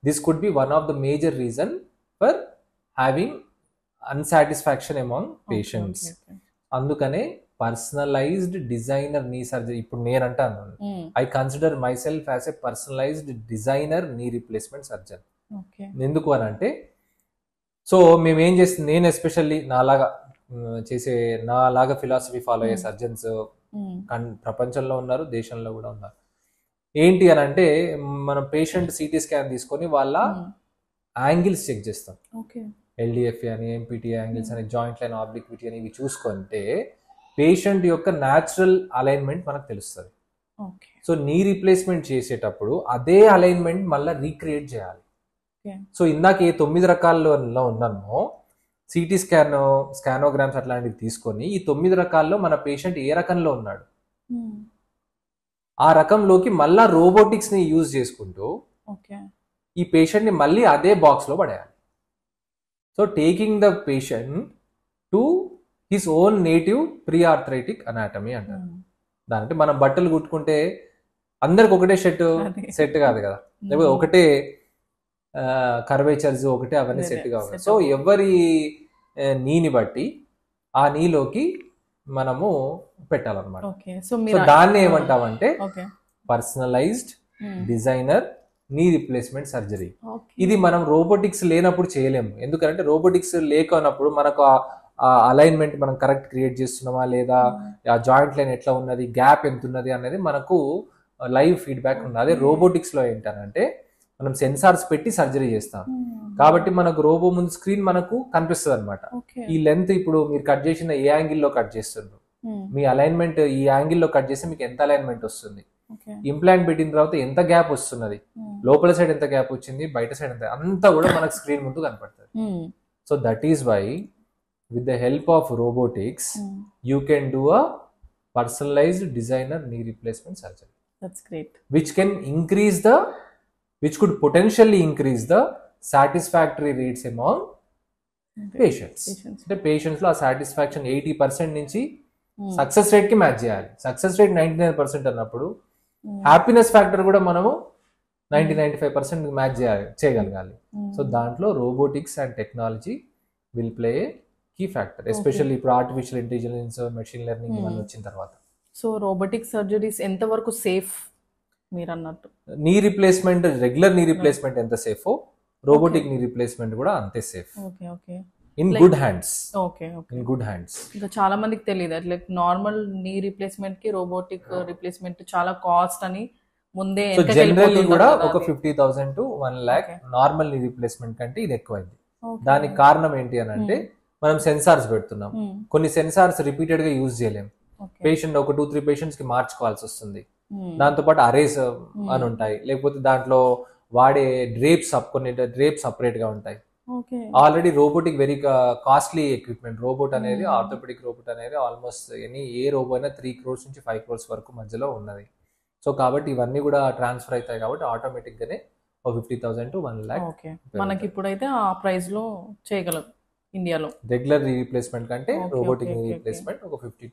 This could be one of the major reason for having unsatisfaction among patients. అందుకనే personalized designer knee surgery, ఇప్పుడు నేను అంటాను, I consider myself as a personalized designer knee replacement surgeon. ఎందుకు అని అంటే, so మేమేం చేస్తుంది, నేను ఎస్పెషల్లీ నాలాగా ఫిలాసఫీ ఫాలో అయ్యే సర్జన్స్ ప్రపంచంలో ఉన్నారు, దేశంలో కూడా ఉన్నారు. ఏంటి అని అంటే, మనం పేషెంట్ సిటీ స్కాన్ తీసుకొని వాళ్ళ యాంగిల్స్ చెక్ చేస్తాం. ఎల్డిఎఫ్ఏ అని, ఎంపీటీ యాంగిల్స్ అని, జాయింట్ లైన్ ఆబ్లిక్విటీ అని ఇవి చూసుకుంటే పేషెంట్ యొక్క న్యాచురల్ అలైన్మెంట్ మనకు తెలుస్తుంది. సో నీ రీప్లేస్మెంట్ చేసేటప్పుడు అదే అలైన్మెంట్ మళ్ళీ రీక్రియేట్ చేయాలి. సో ఇందాక ఏ 9 రకాల్లో ఉన్నామో సిటీ స్కాన్, స్కానోగ్రామ్స్ అట్లాంటివి తీసుకొని ఈ 9 రకాల్లో మన పేషెంట్ ఏ రకంలో ఉన్నాడు, ఆ రకంలోకి మళ్ళా రోబోటిక్స్ ని యూజ్ చేసుకుంటూ ఈ పేషెంట్ ని మళ్ళీ అదే బాక్స్ లో పడేయాలి. So taking the patient to his own native pre arthritic anatomy అంటారు. దాంట్లో మనం బట్టలు కుట్టుకుంటే అందరికి ఒకటే సెట్ కాదు కదా, లేకపోతే ఒకటే కర్వేచర్స్ ఒకటే అవన్నీ సెట్ కావాలి. సో ఎవరి నీని బట్టి ఆ నీలోకి మనము పెట్టాలన్నమాట. సో దాన్ని ఏమంటామంటే personalized designer knee replacement surgery. ఇది మనం రోబోటిక్స్ లేనప్పుడు చేయలేము. ఎందుకంటే రోబోటిక్స్ లేకున్నప్పుడు మనకు ఆ అలైన్మెంట్ మనం కరెక్ట్ క్రియేట్ చేస్తున్నామా లేదా, ఆ జాయింట్ లైన్ ఎట్లా ఉన్నది, గ్యాప్ ఎంత ఉన్నది అనేది మనకు లైవ్ ఫీడ్బ్యాక్ ఉన్నది. అదే రోబోటిక్స్ లో ఏంటంటే మనం సెన్సార్స్ పెట్టి సర్జరీ చేస్తాం కాబట్టి మనకు రోబో ముందు స్క్రీన్ మనకు కనిపిస్తుంది అనమాట. ఈ లెంత్ ఇప్పుడు మీరు కట్ చేసిన ఏ యాంగిల్లో కట్ చేస్తున్నారు, మీ అలైన్మెంట్ ఈ యాంగిల్లో కట్ చేస్తే మీకు ఎంత అలైన్మెంట్ వస్తుంది, ఇంప్లాంట్ పెట్టిన తర్వాత ఎంత గ్యాప్ వస్తున్నది, లోపల సైడ్ ఎంత గ్యాప్ వచ్చింది, బయట సైడ్ ఎంత, అంతా కూడా మనకు స్క్రీన్ ముందు కనపడుతుంది. So that is why with the help of robotics you can do a personalized designer knee replacement surgery. That's great. Which could potentially increase the satisfactory rates among patients. The patients lo satisfaction 80% నుంచి success rate కి match చేయాలి. Success rate 99% అన్నప్పుడు happiness factor కూడా మనము 90-95% match చేయగలగాలి. So దాంట్లో robotics and technology will play key factor, especially ఇప్పుడు artificial intelligence, machine learning ఇవన్నీ వచ్చిన తర్వాత. సో రోబోటిక్ సర్జరీస్ ఎంత వరకు సేఫ్ మీరు అన్నట్టు? Knee replacement, regular knee replacement ఎంత సేఫో రోబోటిక్ నీ రీప్లేస్మెంట్ కూడా అంతే safe. In good hands. In good hands. ఇంకా చాలా మందికి తెలియదు, లైక్ నార్మల్ నీ రీప్లేస్మెంట్ కి రోబోటిక్ రీప్లేస్మెంట్ చాలా కాస్ట్ అని ముందే. సో జనరల్లీ కూడా ఒక 50,000 to 1 lakh normal knee replacement కంటే ఇది ఎక్కువైంది. దానికి కారణం ఏంటి అని అంటే మనం సెన్సార్స్ పెడుతున్నాం. కొన్ని సెన్సార్స్ రిపీటెడ్ గా యూజ్ చేయలేం. పేషెంట్ ఒక 2-3 పేషెంట్స్ కి మార్చుకోవాల్సి వస్తుంది. దాంతో పాటు అరేస్ అని ఉంటాయి, లేకపోతే దాంట్లో వాడే కొన్ని డ్రేప్స్ సపరేట్ గా ఉంటాయి. Already robotic very costly equipment. Robot అనేది, ఆర్థోపెడిక్ రోబోట్ అనేది ఆల్మోస్ట్ ఏ రోబో అయినా 3 crores నుంచి 5 crores వరకు మధ్యలో ఉన్నది. సో కాబట్టి ఇవన్నీ కూడా ట్రాన్స్ఫర్ అవుతాయి కాబట్టి ఆటోమేటిక్ గానే 50,000 to 1 lakh మనకి ఇప్పుడైతే ఆ ప్రైస్ లో చేయగలం ఇండియాలో. రెగ్యులర్ రీప్లేస్మెంట్ కంటే రోబోటిక్ రీప్లేస్మెంట్ ఒక 50